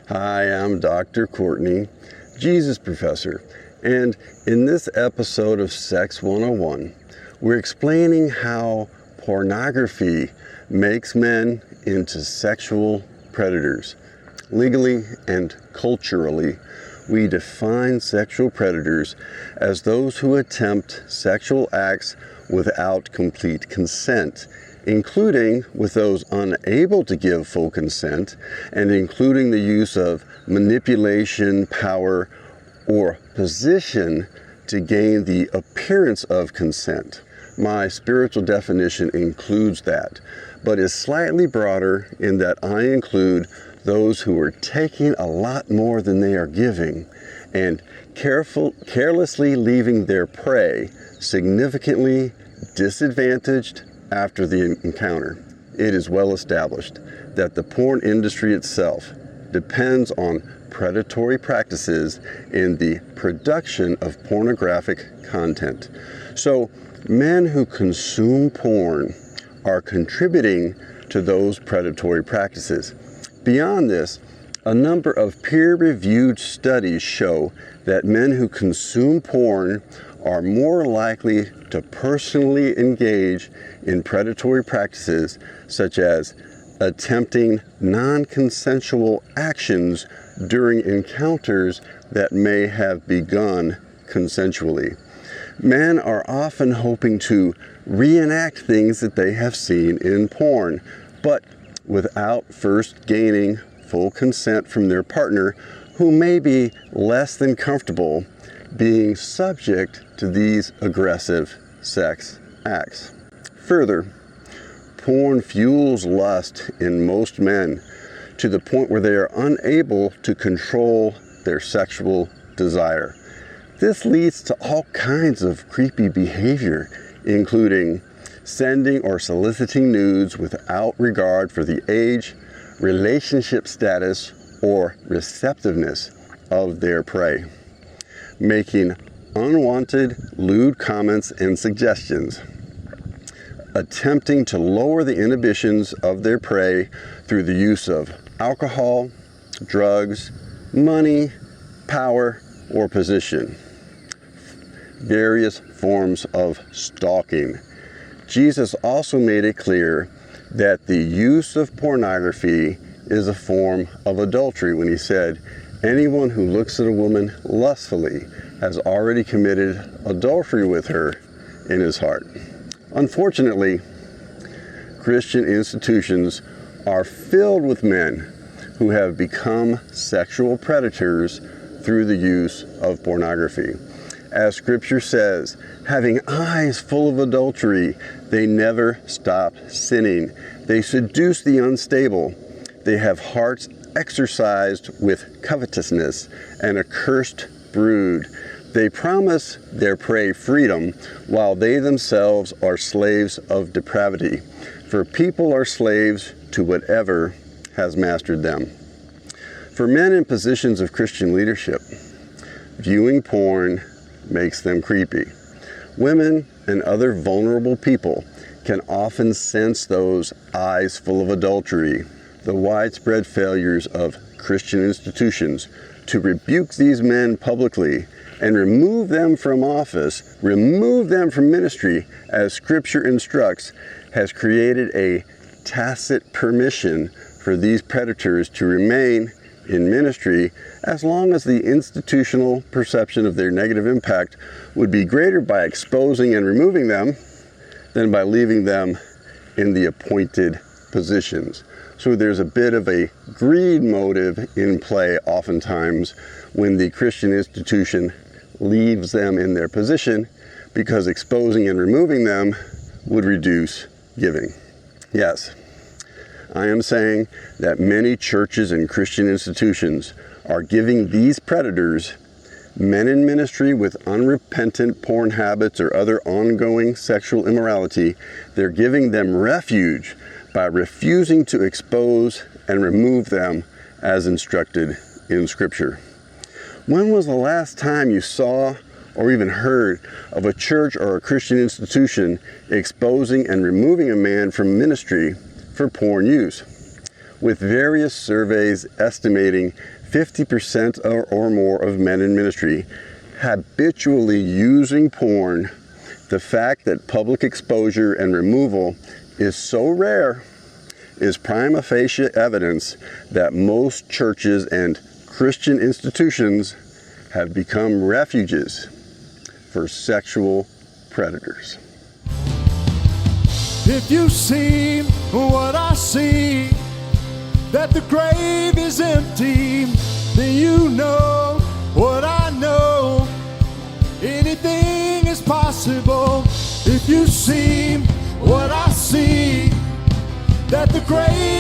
Hi, I'm Dr. Courtney, Jesus Professor, and in this episode of Sex 101, we're explaining how pornography makes men into sexual predators. Legally and culturally, we define sexual predators as those who attempt sexual acts without complete consent, including with those unable to give full consent, and including the use of manipulation, power, or position to gain the appearance of consent. My spiritual definition includes that, but is slightly broader in that I include those who are taking a lot more than they are giving and carelessly leaving their prey significantly disadvantaged after the encounter. It is well established that the porn industry itself depends on predatory practices in the production of pornographic content. So men who consume porn are contributing to those predatory practices. Beyond this, a number of peer-reviewed studies show that men who consume porn are more likely to personally engage in predatory practices such as attempting non-consensual actions during encounters that may have begun consensually. Men are often hoping to reenact things that they have seen in porn, but without first gaining full consent from their partner, who may be less than comfortable being subject to these aggressive sex acts. Further, porn fuels lust in most men to the point where they are unable to control their sexual desire. This leads to all kinds of creepy behavior, including sending or soliciting nudes without regard for the age, relationship status, or receptiveness of their prey, making unwanted lewd comments and suggestions, attempting to lower the inhibitions of their prey through the use of alcohol, drugs, money, power, or position. Various forms of stalking. Jesus also made it clear that the use of pornography is a form of adultery when he said, "Anyone who looks at a woman lustfully has already committed adultery with her in his heart." Unfortunately, Christian institutions are filled with men who have become sexual predators through the use of pornography. As Scripture says, having eyes full of adultery, they never stop sinning. They seduce the unstable. They have hearts exercised with covetousness, an accursed brood. They promise their prey freedom while they themselves are slaves of depravity. For people are slaves to whatever has mastered them. For men in positions of Christian leadership, viewing porn makes them creepy. Women and other vulnerable people can often sense those eyes full of adultery. The widespread failures of Christian institutions to rebuke these men publicly and remove them from office, remove them from ministry, as Scripture instructs, has created a tacit permission for these predators to remain in ministry as long as the institutional perception of their negative impact would be greater by exposing and removing them than by leaving them in the appointed positions. So there's a bit of a greed motive in play oftentimes when the Christian institution leaves them in their position, because exposing and removing them would reduce giving. Yes, I am saying that many churches and Christian institutions are giving these predators, men in ministry with unrepentant porn habits or other ongoing sexual immorality, they're giving them refuge by refusing to expose and remove them as instructed in Scripture. When was the last time you saw or even heard of a church or a Christian institution exposing and removing a man from ministry for porn use? with various surveys estimating 50% or more of men in ministry habitually using porn, the fact that public exposure and removal is so rare is prima facie evidence that most churches and Christian institutions have become refuges for sexual predators. If you see what I see, that the grave is empty, then you know what I know. Anything is possible. If you see what I see, that the grave